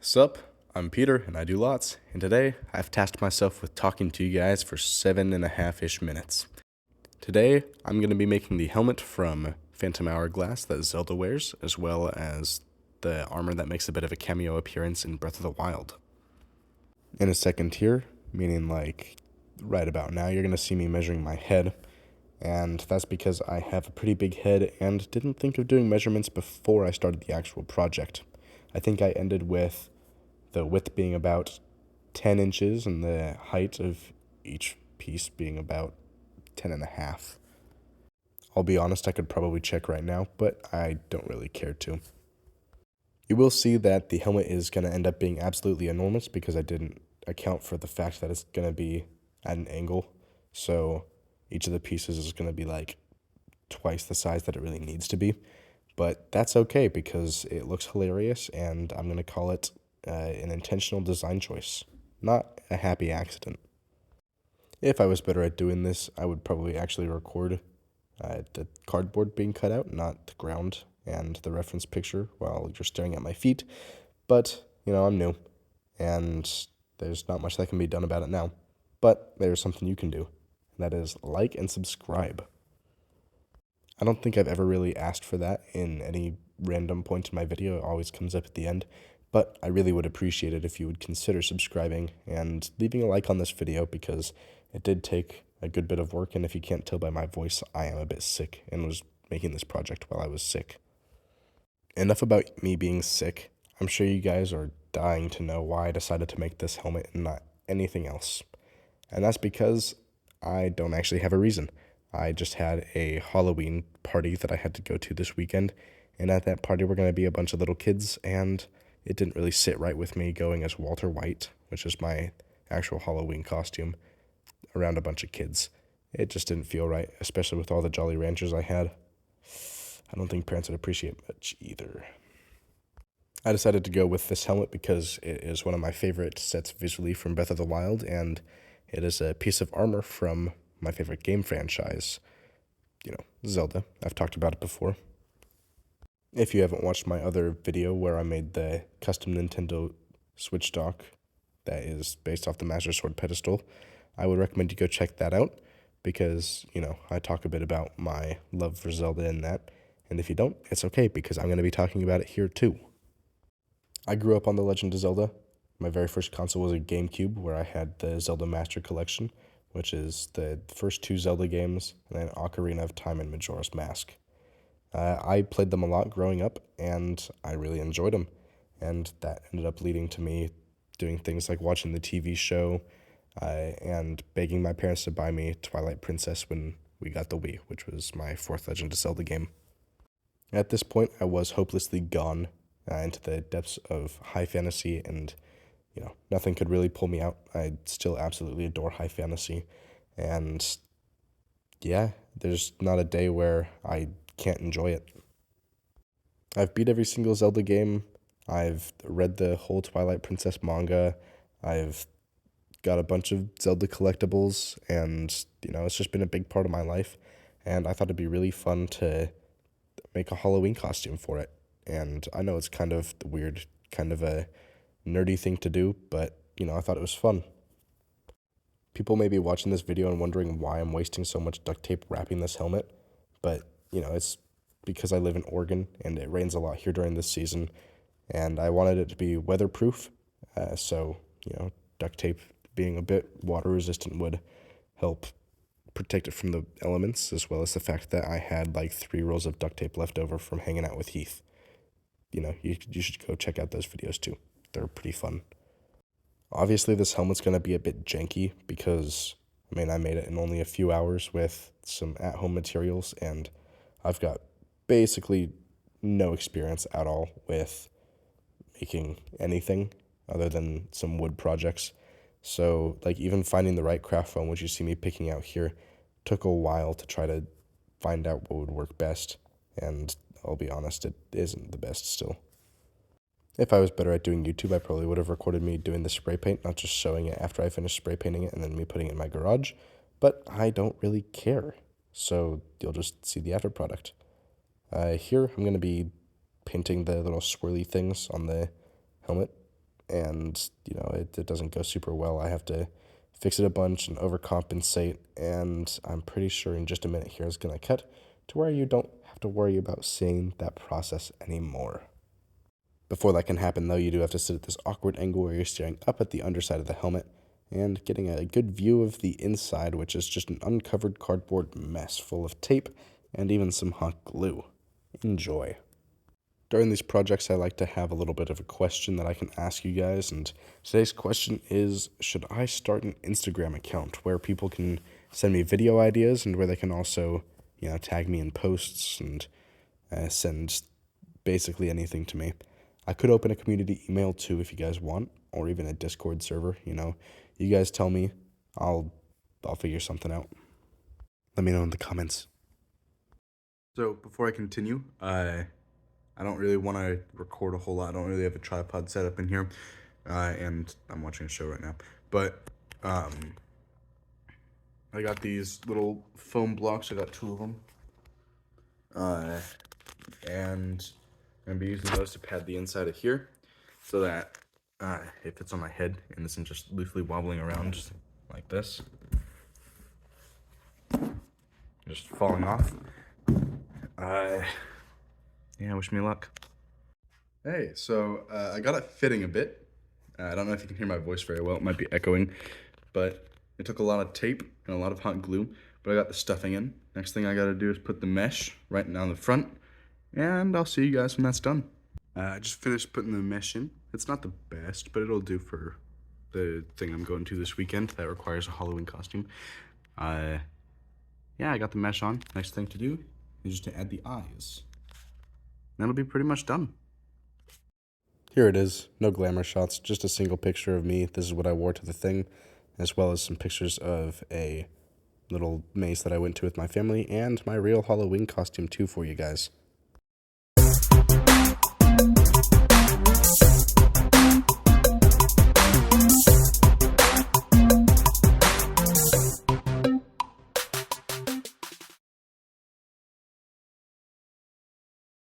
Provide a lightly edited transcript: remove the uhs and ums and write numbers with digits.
Sup, I'm Peter, and I do lots, and today I've tasked myself with talking to you guys for 7.5-ish minutes. Today, I'm going to be making the helmet from Phantom Hourglass that Zelda wears, as well as the armor that makes a bit of a cameo appearance in Breath of the Wild. In a second here, meaning like right about now, you're going to see me measuring my head, and that's because I have a pretty big head and didn't think of doing measurements before I started the actual project. I think I ended with the width being about 10 inches and the height of each piece being about 10.5. I'll be honest, I could probably check right now, but I don't really care to. You will see that the helmet is going to end up being absolutely enormous because I didn't account for the fact that it's going to be at an angle. So each of the pieces is going to be like twice the size that it really needs to be. But that's okay because it looks hilarious, and I'm going to call it an intentional design choice, not a happy accident. If I was better at doing this, I would probably actually record the cardboard being cut out, not the ground and the reference picture while you're staring at my feet. But, I'm new, and there's not much that can be done about it now. But there's something you can do, and that is like and subscribe. I don't think I've ever really asked for that in any random point in my video. It always comes up at the end. But I really would appreciate it if you would consider subscribing and leaving a like on this video because it did take a good bit of work, and if you can't tell by my voice, I am a bit sick and was making this project while I was sick. Enough about me being sick. I'm sure you guys are dying to know why I decided to make this helmet and not anything else. And that's because I don't actually have a reason. I just had a Halloween party that I had to go to this weekend, and at that party were going to be a bunch of little kids, and it didn't really sit right with me going as Walter White, which is my actual Halloween costume, around a bunch of kids. It just didn't feel right, especially with all the Jolly Ranchers I had. I don't think parents would appreciate much either. I decided to go with this helmet because it is one of my favorite sets visually from Breath of the Wild, and it is a piece of armor from my favorite game franchise, Zelda. I've talked about it before. If you haven't watched my other video where I made the custom Nintendo Switch dock that is based off the Master Sword pedestal, I would recommend you go check that out because, I talk a bit about my love for Zelda in that. And if you don't, it's okay because I'm going to be talking about it here too. I grew up on The Legend of Zelda. My very first console was a GameCube where I had the Zelda Master Collection, which is the first two Zelda games, and then Ocarina of Time and Majora's Mask. I played them a lot growing up, and I really enjoyed them. And that ended up leading to me doing things like watching the TV show and begging my parents to buy me Twilight Princess when we got the Wii, which was my fourth Legend of Zelda game. At this point, I was hopelessly gone into the depths of high fantasy, and nothing could really pull me out. I still absolutely adore high fantasy, and yeah, there's not a day where I can't enjoy it. I've beat every single Zelda game. I've read the whole Twilight Princess manga. I've got a bunch of Zelda collectibles, and it's just been a big part of my life, and I thought it'd be really fun to make a Halloween costume for it. And I know it's kind of weird, kind of a nerdy thing to do, but I thought it was fun. People may be watching this video and wondering why I'm wasting so much duct tape wrapping this helmet, but it's because I live in Oregon and it rains a lot here during this season, and I wanted it to be weatherproof, so duct tape being a bit water resistant would help protect it from the elements, as well as the fact that I had like 3 rolls of duct tape left over from hanging out with Heath. You should go check out those videos too. They're pretty fun. Obviously, this helmet's going to be a bit janky because, I made it in only a few hours with some at-home materials, and I've got basically no experience at all with making anything other than some wood projects. So, even finding the right craft foam, which you see me picking out here, took a while to try to find out what would work best, and I'll be honest, it isn't the best still. If I was better at doing YouTube, I probably would have recorded me doing the spray paint, not just showing it after I finished spray painting it and then me putting it in my garage, but I don't really care, so you'll just see the after product. Here, I'm going to be painting the little swirly things on the helmet and, it doesn't go super well. I have to fix it a bunch and overcompensate, and I'm pretty sure in just a minute here is going to cut to where you don't have to worry about seeing that process anymore. Before that can happen, though, you do have to sit at this awkward angle where you're staring up at the underside of the helmet and getting a good view of the inside, which is just an uncovered cardboard mess full of tape and even some hot glue. Enjoy. During these projects, I like to have a little bit of a question that I can ask you guys, and today's question is, should I start an Instagram account where people can send me video ideas and where they can also, tag me in posts and send basically anything to me? I could open a community email too if you guys want, or even a Discord server, You guys tell me, I'll figure something out. Let me know in the comments. So before I continue, I don't really want to record a whole lot. I don't really have a tripod set up in here, and I'm watching a show right now. But I got these little foam blocks. I got 2 of them, and I'm going to be using those to pad the inside of here so that it fits on my head and isn't just loosely wobbling around just like this, just falling off. Yeah, wish me luck. Hey, so I got it fitting a bit. I don't know if you can hear my voice very well. It might be echoing, but it took a lot of tape and a lot of hot glue, but I got the stuffing in. Next thing I got to do is put the mesh right down the front, and I'll see you guys when that's done. I just finished putting the mesh in. It's not the best, but it'll do for the thing I'm going to this weekend that requires a Halloween costume. Yeah, I got the mesh on. Next thing to do is just to add the eyes. That'll be pretty much done. Here it is. No glamour shots, just a single picture of me. This is what I wore to the thing, as well as some pictures of a little maze that I went to with my family and my real Halloween costume too for you guys.